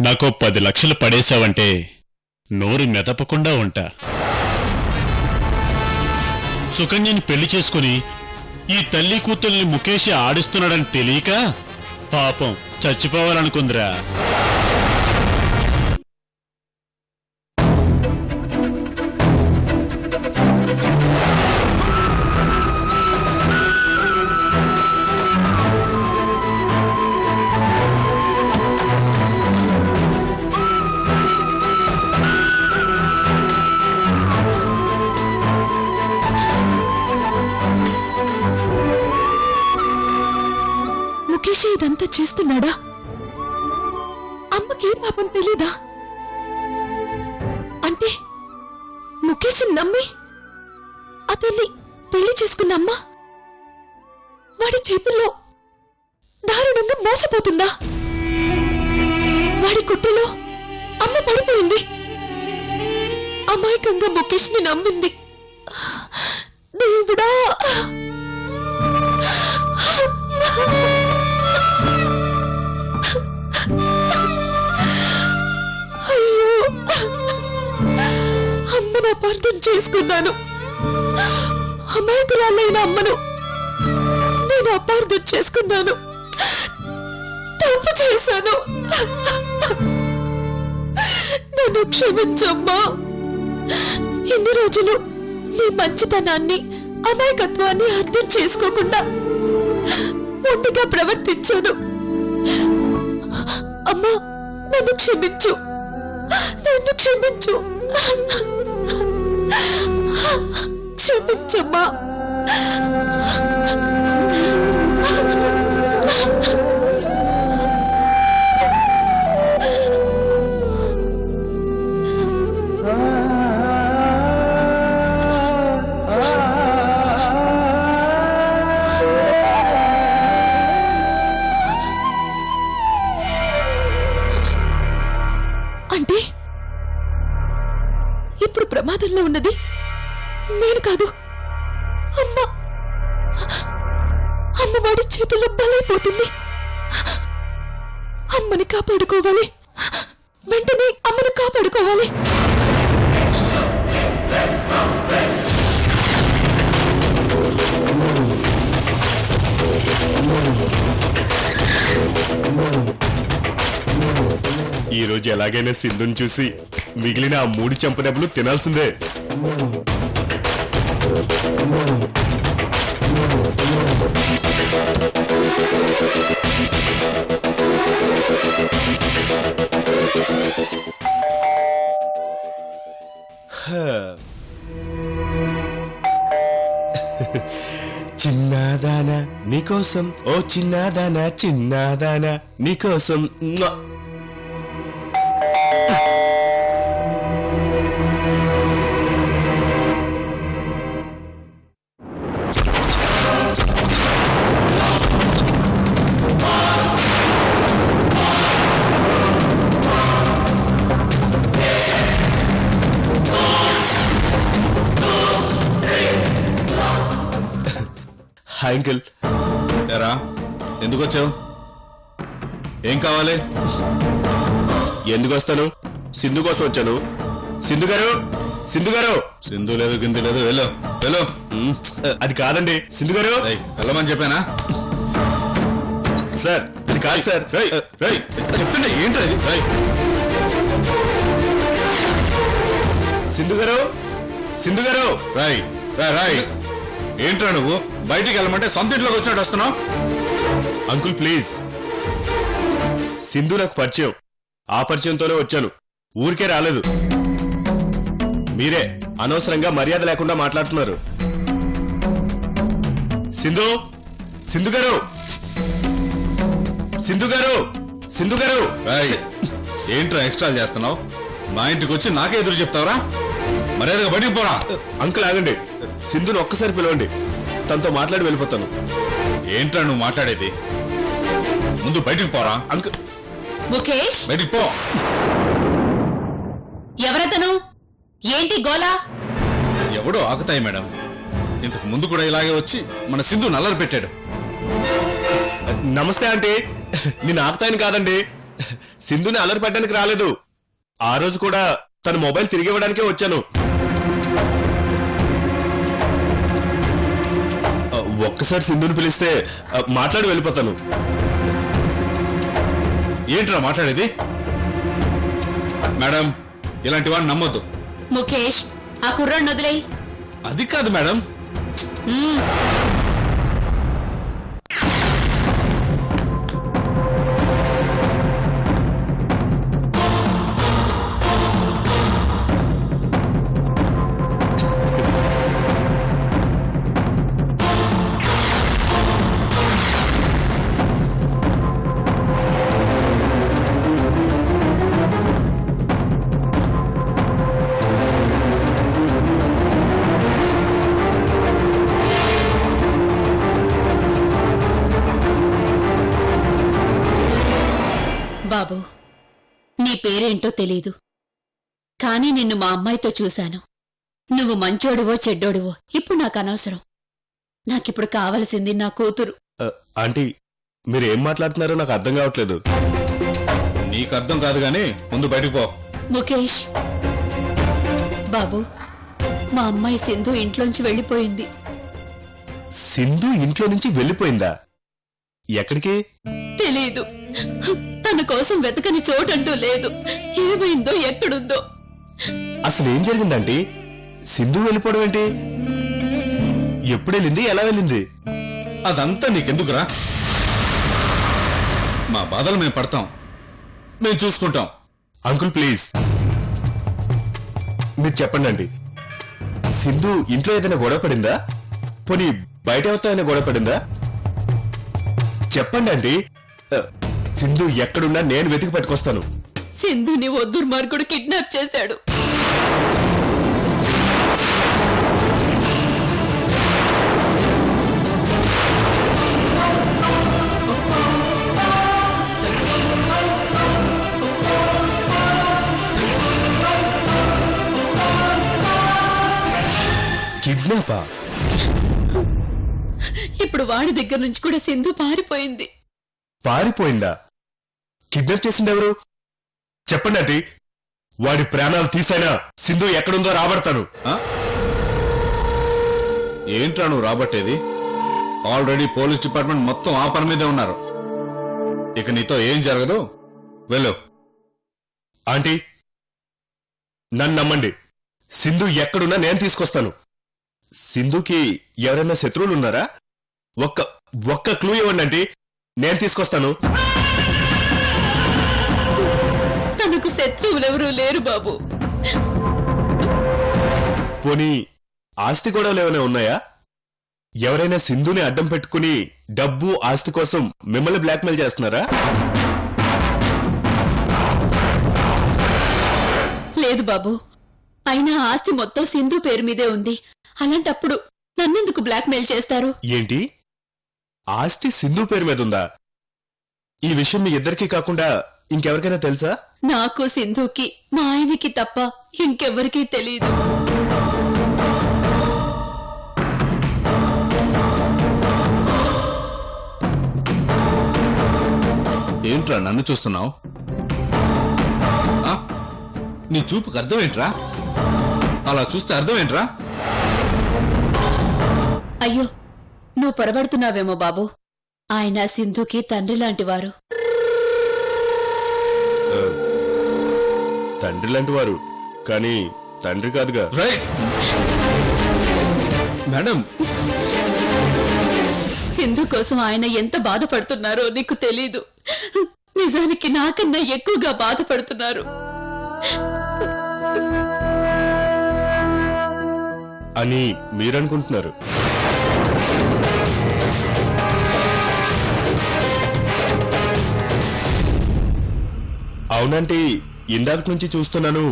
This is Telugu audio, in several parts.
నాకో 10 లక్షలు పడేశావంటే నోరు మెదపకుండా ఉంటా. సుకన్యని పెళ్లి చేసుకుని ఈ తల్లి కూతుల్ని ముఖేష్ ఆడిస్తున్నాడని తెలియక పాపం చచ్చిపోవాలనుకుందిరా. ముఖేష్ ఇదంతా చేస్తున్నాడా? అమ్మకి పాపం తెలీదా? అంటే ముఖేష్ నమ్మి అతన్ని పెళ్లి చేసుకున్న అమ్మ వాడి చేతుల్లో దారుణంగా మోసపోతుందా? వాడి కుట్రలో అమ్మ పడిపోయింది. అమాయకంగా ముఖేష్ ని నమ్మింది. దేవుడా! అమ్మను అపార్థం చేసుకున్నాను. అమాయకురాలైన అమ్మను నేను అపార్థం చేసుకున్నాను. తప్పు చేశాను. నన్ను క్షమించమ్మా. ఇన్ని రోజులు నీ మంచితనాన్ని అమాయకత్వాన్ని అర్థం చేసుకోకుండా ఒంటిగా ప్రవర్తించాను. అమ్మా, నన్ను క్షమించు. నన్ను క్షమించు. క్షమించమ్మా. అంటే ఇప్పుడు ప్రమాదంలో ఉన్నది నేను కాదు, అమ్మ. అమ్మ వాడి చేతుల్లో బలైపోతుంది. అమ్మని కాపాడుకోవాలి. వెంటనే అమ్మను కాపాడుకోవాలి. ఈ రోజు ఎలాగైనా సింధుని చూసి మిగిలిన ఆ 3 చెంపదెబ్బలు తినాల్సిందే. చిన్నదానా నీకోసం, ఓ చిన్నదానా చిన్నదానా నీకోసం. Hi uncle. ఎరా, ఎందుకు వచ్చావు? ఏం కావాలి? ఎందుకు వస్తాను? సింధు కోసం వచ్చాను. సింధు గారు, సింధు గారు. సింధు లేదు, గిందు లేదు. వెళ్ళు వెళ్ళు. అది కాదండి సింధు గారు. వెళ్ళమని చెప్పానా? సార్ అది కాదు సార్. చెప్తుండే ఏంట్రా ఇది? సింధు గారు, సింధు గారు. రాయ్ రాయ్ రాయ్. ఏంట్రా నువ్వు? బయటికి వెళ్ళమంటే సొంత ఇంట్లోకి వచ్చినట్టు వస్తున్నావు. Uncle please. సింధు నాకు పరిచయం. ఆ పరిచయంతోనే వచ్చాను, ఊరికే రాలేదు. మీరే అనవసరంగా మర్యాద లేకుండా మాట్లాడుతున్నారు. సింధు, సింధు గారు, సింధు గారు, సింధు గారు. రాయ్, ఏంట్రా ఎక్స్ట్రా చేస్తున్నావు? మా ఇంటికి వచ్చి నాకే ఎదురు చెప్తావరా? మర్యాదగా బయటికి పోరా. అంకుల్ ఆగండి. సింధుని ఒక్కసారి పిలవండి, తనతో మాట్లాడి వెళ్ళిపోతాను. ఏంట్రా నువ్వు మాట్లాడేది? ముందు బయటికి పోరా. అంకుల్. ముఖేష్, బయటికి పో. ఎవరతను? ఏంటి గోలా? ఎవడో ఆకుతాయి మేడం. ఇంతకు ముందు కూడా ఇలాగే వచ్చి మన సింధు నల్లరి పెట్టాడు. నమస్తే ఆంటీ. నేను ఆకుతాయని కాదండి, సింధుని అలరి పెట్టడానికి రాలేదు. ఆ రోజు కూడా తన మొబైల్ తిరిగి ఇవ్వడానికే వచ్చాను. ఒక్కసారి సింధుని పిలిస్తే మాట్లాడి వెళ్ళిపోతాను. ఏంట్రా మాట్లాడేది? మేడం, ఇలాంటి వాడిని నమ్మొద్దు. ముఖేష్, ఆ కుర్రాన్ని వదిలేయ్. అది కాదు మేడం. బాబు, నీ పేరేంటో తెలీదు, కానీ నిన్ను మా అమ్మాయితో చూశాను. నువ్వు మంచోడివో చెడ్డోడివో ఇప్పుడు నాకు అనవసరం. నాకిప్పుడు కావలసింది నా కూతురు. ఆంటీ, మీరు ఏం మాట్లాడుతున్నారో నాకు అర్థం కావట్లేదు. నీకు అర్థం కాదు గాని ముందు బయటకు పో. ముఖేష్ బాబు, మా అమ్మాయి సింధు ఇంట్లోంచి వెళ్ళిపోయింది. సింధు ఇంట్లో నుంచి వెళ్ళిపోయిందా? ఎక్కడికి? తెలీదు. తన కోసం వెతకని చోటంటూ లేదు. ఏమైందో, ఎక్కడుందో. అసలు ఏం జరిగిందంటే సింధు వెళ్ళిపోవడం ఏంటి? ఎప్పుడు వెళ్ళింది? ఎలా వెళ్ళింది? అదంతా నీకెందుకురా? మా బాధలు మేము పడతాం, మేము చూసుకుంటాం. అంకుల్ ప్లీజ్, మీరు చెప్పండి అండి. సింధు ఇంట్లో ఏదైనా గొడవ పడిందా? పోనీ బయట ఎవరితో అయినా గొడవ పడిందా? చెప్పండి అండి. సింధు ఎక్కడున్నా నేను వెతికి పట్టుకొస్తాను. సింధుని ఓ దుర్మార్గుడు కిడ్నాప్ చేశాడు. కిడ్నాపా? ఇప్పుడు వాడి దగ్గర నుంచి కూడా సింధు పారిపోయింది. పారిపోయిందా? కిడ్నాప్ చేసింది ఎవరు? చెప్పండి అంటే వాడి ప్రాణాలు తీసైనా సింధు ఎక్కడుందో రాబడతాను. ఆ? ఏంట్రా నువ్వు రాబట్టేది? ఆల్రెడీ పోలీస్ డిపార్ట్మెంట్ మొత్తం ఆ పని మీదే ఉన్నారు. ఇక నీతో ఏం జరగదు, వెళ్ళు. ఆంటీ, నన్ను నమ్మండి. సింధు ఎక్కడున్నా నేను తీసుకొస్తాను. సింధుకి ఎవరైనా శత్రువులు ఉన్నారా? ఒక్క క్లూ ఇవ్వండి అంటే నేను తీసుకొస్తాను. తనకు శత్రువులెవరూ లేరు బాబు. పోనీ ఆస్తి గొడవలు ఏమైనా ఉన్నాయా? ఎవరైనా సింధుని అడ్డం పెట్టుకుని డబ్బు ఆస్తి కోసం మిమ్మల్ని బ్లాక్మెయిల్ చేస్తున్నారా? లేదు బాబు. అయినా ఆస్తి మొత్తం సింధు పేరు మీదే ఉంది. అలాంటప్పుడు నన్నెందుకు బ్లాక్మెయిల్ చేస్తారు? ఏంటి? ఆస్తి సింధు పేరు మీద ఉందా? ఈ విషయం మీ ఇద్దరికీ కాకుండా ఇంకెవరికైనా తెలుసా? నాకు, సింధుకి, మా ఆయనకి తప్ప ఇంకెవ్వరికీ తెలీదు. ఏంట్రా నన్ను చూస్తున్నావు? నీ చూపుకు అర్థం ఏంట్రా? అలా చూస్తే అర్థం ఏంట్రా? అయ్యో, నువ్వు పొరబడుతున్నావేమో బాబు. ఆయన సింధుకి తండ్రి లాంటివారు. తండ్రి లాంటి వారు, కానీ తండ్రి కాదుగా. మేడం, సింధు కోసం ఆయన ఎంత బాధపడుతున్నారో నీకు తెలీదు. నిజానికి నాకన్నా ఎక్కువగా బాధపడుతున్నారు అని మీరనుకుంటున్నారు. అవునంటే ఇందాక నుంచి చూస్తున్నాను,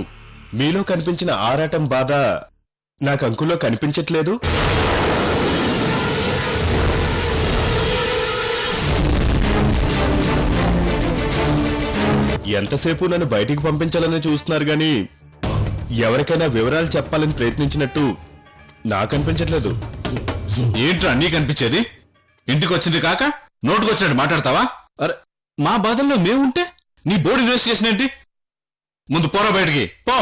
మీలో కనిపించిన ఆరాటం, బాధ నాకు అంకుల్లో కనిపించట్లేదు. ఎంతసేపు నన్ను బయటికి పంపించాలని చూస్తున్నారు గాని ఎవరికైనా వివరాలు చెప్పాలని ప్రయత్నించినట్టు నాకు అనిపించట్లేదు. ఏంట్రా నీకు అనిపించేది? ఇంటికి వచ్చింది కాక నోటుకొచ్చినట్టు మాట్లాడతావా? అరే, మా బాధల్లో మేముంటే నీ బోర్డు ఇన్వెస్టిగేషన్ ఏంటి? ముందు పోరా బయటికి పో.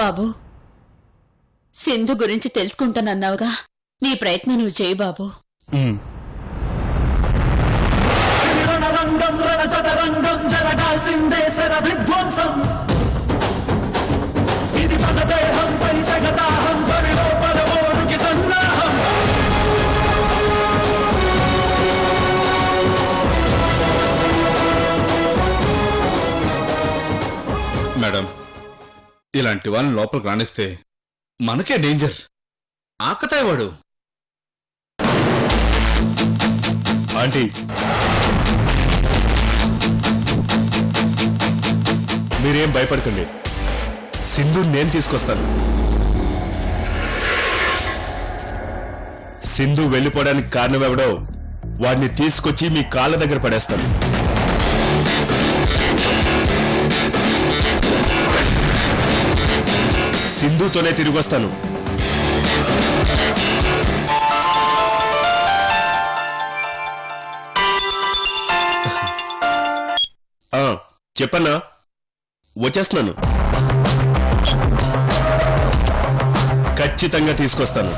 బాబు, సింధు గురించి తెలుసుకుంటానన్నావుగా, నీ ప్రయత్నం నువ్వు చేయి బాబు. ఉమ్. రణరంగం రణచదరంగం జరగాల్సిందే శర విధ్వంసం. ఇది పదదేహంపై సగదాహం పరిలోపల ఓరుకి సన్నాహం. మేడం, ఇలాంటి వాళ్ళని లోపలికి రాణిస్తే మనకే డేంజర్. ఆకతాయి వాడు. ఆంటీ, మీరేం భయపడకండి. సింధు నేను తీసుకొస్తాను. సింధు వెళ్ళిపోవడానికి కారణం ఎవడో వాడిని తీసుకొచ్చి మీ కాళ్ళ దగ్గర పడేస్తాను. సింధుతోనే తిరిగి వస్తాను. చెప్పన్నా, వచ్చేస్తున్నాను. ఖచ్చితంగా తీసుకొస్తాను.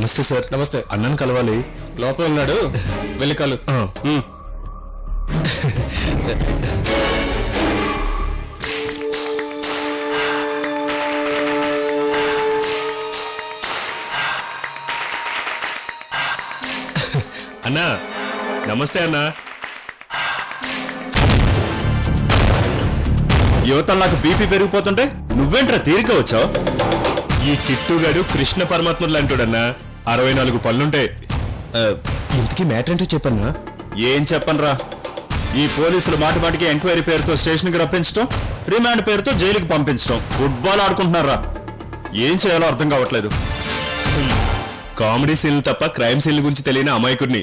నమస్తే సార్. నమస్తే. అన్నను కలవాలి. లోపల ఉన్నాడు, వెళ్ళి కలు. ఆ. అన్నా నమస్తే అన్నా. యువతలు నాకు బీపీ పెరిగిపోతుంటే నువ్వేంట్రా తీరిక వచ్చావు? ఈ కిట్టుగాడు కృష్ణ పరమాత్ముడు లాంటోడన్నా. 64 పనులుంటాయి. ఇంతకీ మ్యాటర్ ఏంటో చెప్పన్నా. ఏం చెప్పనురా, ఈ పోలీసులు మాటి మాటికి ఎంక్వైరీ పేరుతో స్టేషన్కి రప్పించడం, రిమాండ్ పేరుతో జైలుకి పంపించడం, ఫుట్బాల్ ఆడుకుంటున్నారా? ఏం చేయాలో అర్థం కావట్లేదు. కామెడీ సీన్లు తప్ప క్రైమ్ సీన్ల గురించి తెలియని అమాయకుడిని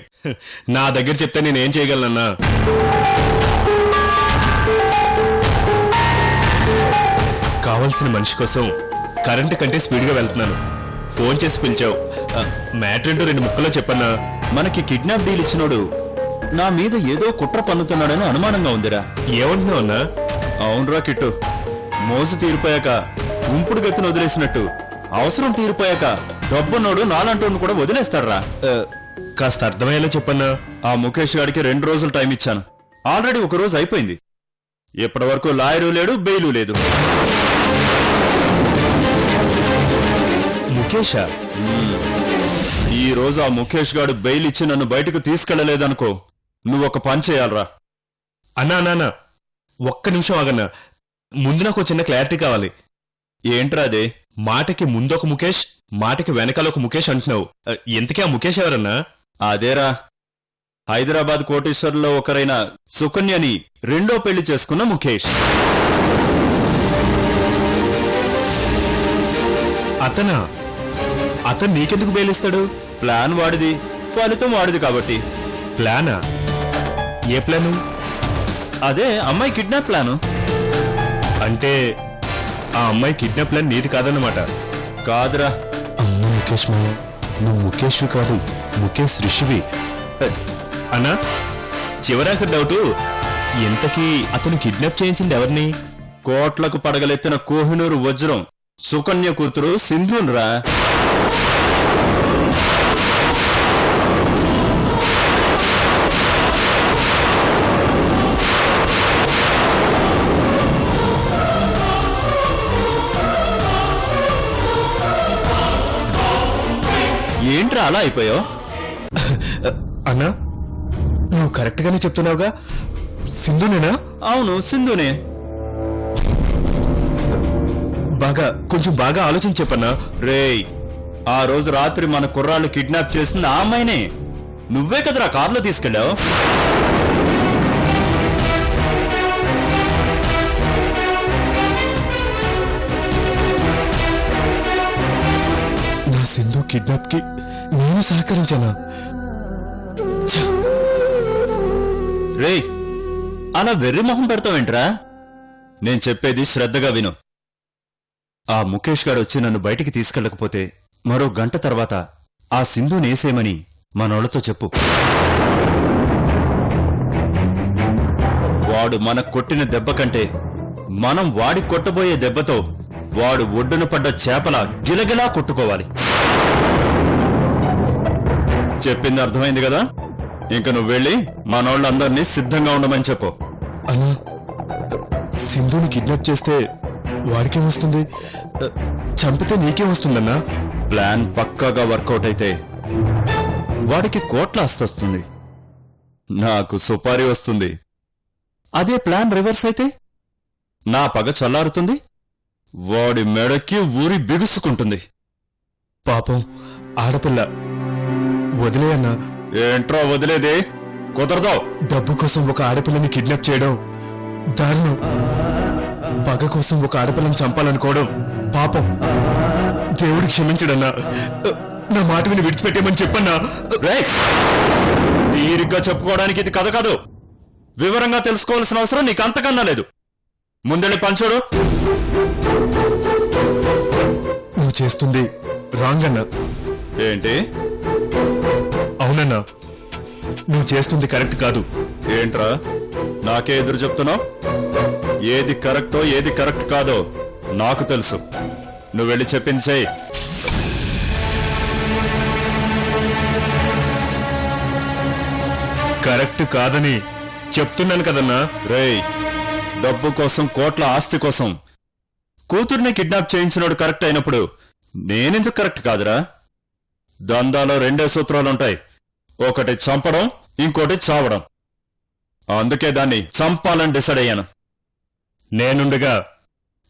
నా దగ్గర చెప్తే నేనేం చేయగలనన్నా. కావలసిన మనిషి కోసం కరెంటు కంటే స్పీడ్గా వెళ్తున్నాను. ఫోన్ చేసి పిలిచావు. మ్యాటర్ ఏంటో 2 ముక్కలో చెప్పన్నా. మనకి కిడ్నాప్ డీల్ ఇచ్చినోడు నా మీద ఏదో కుట్ర పన్నుతున్నాడని అనుమానంగా ఉందిరా. ఏమంటున్నావు అన్నా? అవునరా కిట్టు, మోజు తీరిపోయాక ఉంపుడు గతిని వదిలేసినట్టు అవసరం తీరిపోయాక డబ్బున్నోడు నాలంటోడు కూడా వదిలేస్తాడ్రా. కాస్త అర్థమయ్యేలా చెప్పన్నా. ఆ ముఖేష్ గాడికి 2 రోజులు టైం ఇచ్చాను. ఆల్రెడీ 1 రోజు అయిపోయింది. ఇప్పటి వరకు లాయరు లేడు, బెయిలు లేదు. ముఖేషా? ఈ రోజు ఆ ముఖేష్ గాడు బెయిల్ ఇచ్చి నన్ను బయటకు తీసుకెళ్లలేదనుకో, నువ్వొక పని చేయాలరా. అన్నా అన్నా ఒక్క నిమిషం ఆగన్నా. ముందు నాకు చిన్న క్లారిటీ కావాలి. ఏంట్రా అదే? మాటకి ముందొక ముఖేష్, మాటకి వెనకాల ఒక ముఖేష్ అంటున్నావు. ఎంతకీ ఆ ముఖేష్ ఎవరన్నా? అదేరా, హైదరాబాద్ కోటేశ్వర్లో ఒకరైన సుకన్యని 2వ పెళ్లి చేసుకున్న ముఖేష్. అతను నీకెందుకు బెయిలిస్తాడు? ప్లాన్ వాడిది, ఫలితం వాడిది కాబట్టి. ప్లానా? ఏ ప్లాను? అదే అమ్మాయి కిడ్నాప్ ప్లాను. అంటే ఆ అమ్మాయి కిడ్నాప్ ప్లాన్ నీది కాదన్నమాట. కాదురా. అమ్మా ముఖేష్ మావ, నువ్వు ముఖేష్ కాదు, ముఖేష్ రిషివి. అన్నా చివరాక డౌటు, ఎంతకీ అతను కిడ్నాప్ చేయించింది ఎవరిని? కోట్లకు పడగలెత్తిన కోహినూరు వజ్రం సుకన్య కూతురు సింధున్రా. ఏంట్రా అలా అయిపోయావు? అన్నా నువ్వు కరెక్ట్ గానే చెప్తున్నావుగా, సింధునేనా? అవును, సింధునే. కొంచెం బాగా ఆలోచించి చెప్పన్నా. రేయ్, ఆ రోజు రాత్రి మన కుర్రాళ్ళు కిడ్నాప్ చేసింది ఆ అమ్మాయినే. నువ్వే కదరా కారులో తీసుకెళ్ళావు. నా సింధు కిడ్నాప్ కి నేను సహకరించానా? రేయ్, అలా వెర్రి మొహం పెడతావేంట్రా? నేను చెప్పేది శ్రద్ధగా విను. ఆ ముఖేష్ గాడు వచ్చి నన్ను బయటికి తీసుకెళ్ళకపోతే మరో గంట తర్వాత ఆ సింధునేసేమని మనోళ్లతో చెప్పు. వాడు మనకు కొట్టిన దెబ్బ కంటే మనం వాడి కొట్టబోయే దెబ్బతో వాడు ఒడ్డున పడ్డ చేపల గిలగిలా కొట్టుకోవాలి. చెప్పింది అర్థమైంది కదా? ఇంక నువ్వు వెళ్ళి మనోళ్ళందరినీ సిద్ధంగా ఉండమని చెప్పు. అన్నా సింధుని కిడ్నాప్ చేస్తే వాడికేమొస్తుంది? చంపితే నీకేమొస్తుందన్నా? ప్లాన్ పక్కాగా వర్కౌట్ అయితే వాడికి కోట్ల ఆస్తి వస్తుంది, నాకు సుపారీ వస్తుంది. అదే ప్లాన్ రివర్స్ అయితే నా పగ చల్లారుతుంది, వాడి మెడకి ఊరి బిగుసుకుంటుంది. పాపం ఆడపిల్ల, వదిలేయన్నా. ఏంట్రా వదిలేదే? కుదరదో. డబ్బు కోసం ఒక ఆడపిల్లని కిడ్నాప్ చేయడం దారుణం. పగ కోసం ఒక ఆడపిల్లని చంపాలనుకోవడం పాపం. దేవుడు క్షమించడన్నా. నా మాట విని విడిచిపెట్టేమని చెప్పన్నా. తీరిగ్గా చెప్పుకోవడానికి ఇది కథ కాదు. వివరంగా తెలుసుకోవాల్సిన అవసరం నీకు అంతకన్నా లేదు. ముందెళ్ళి పంచోడు. నువ్వు చేస్తుంది రాంగ్ అన్నా. ఏంటి? అవునన్నా, నువ్వు చేస్తుంది కరెక్ట్ కాదు. ఏంట్రా నాకే ఎదురు చెప్తున్నావు? ఏది కరెక్టో ఏది కరెక్ట్ కాదో నాకు తెలుసు. నువ్వు వెళ్ళి చెప్పింది చెయ్యి. కరెక్ట్ కాదని చెప్తున్నాను కదన్నా. రేయ్, డబ్బు కోసం, కోట్ల ఆస్తి కోసం కూతుర్ని కిడ్నాప్ చేయించినోడు కరెక్ట్ అయినప్పుడు నేనెందుకు కరెక్ట్ కాదురా? దందాలో 2 సూత్రాలుంటాయి, ఒకటి చంపడం, ఇంకోటి చావడం. అందుకే దాన్ని చంపాలని డిసైడ్ అయ్యాను. నేనుండగా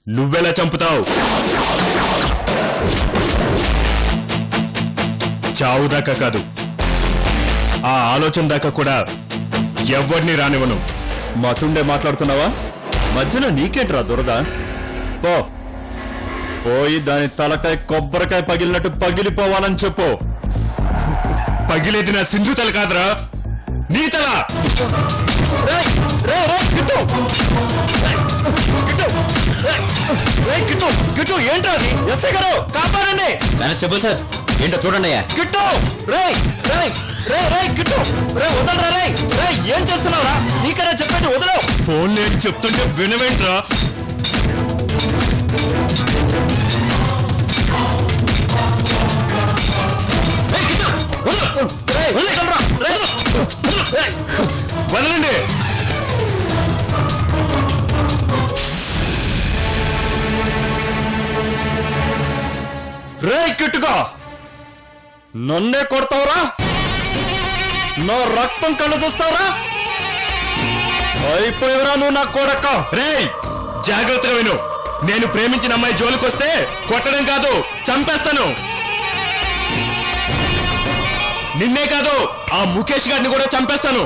నువ్వెలా చంపుతావు? చావు దాకా కాదు, ఆ ఆలోచన దాకా కూడా ఎవరిని రానివ్వను. మతుండే మాట్లాడుతున్నావా? మధ్యలో నీకేంట్రా దురద? పో, పోయి దాని తలకాయ కొబ్బరికాయ పగిలినట్టు పగిలిపోవాలని చెప్పు. పగిలేది నా సింధు తల కాదురా, నీ తల. ఏంట్రా అది? ఎస్ఐ గారు, కాపాడండి! కానిస్టేబుల్ సార్, ఏంటో చూడండి అయ్యా. గిట్టు! రేయ్ రేయ్ రేయ్ రేయ్ గిట్టు! రేయ్ వదలరా! రేయ్ రేయ్, ఏం చేస్తున్నావురా? నీకనే చెప్పండి, వదలవు. ఫోన్ లేని చెప్తుంటే వినవేంట్రా? వదలండి. రేయ్ కిట్టుగా, నన్నే కొడతావురా? నా రక్తం కళ్ళు చూస్తావురా? అయిపోయావురా నువ్వు నా కొడక. రేయ్, జాగ్రత్తగా విను. నేను ప్రేమించిన అమ్మాయి జోలికొస్తే కొట్టడం కాదు, చంపేస్తాను. నిన్నే కాదు, ఆ ముఖేష్ గారిని కూడా చంపేస్తాను.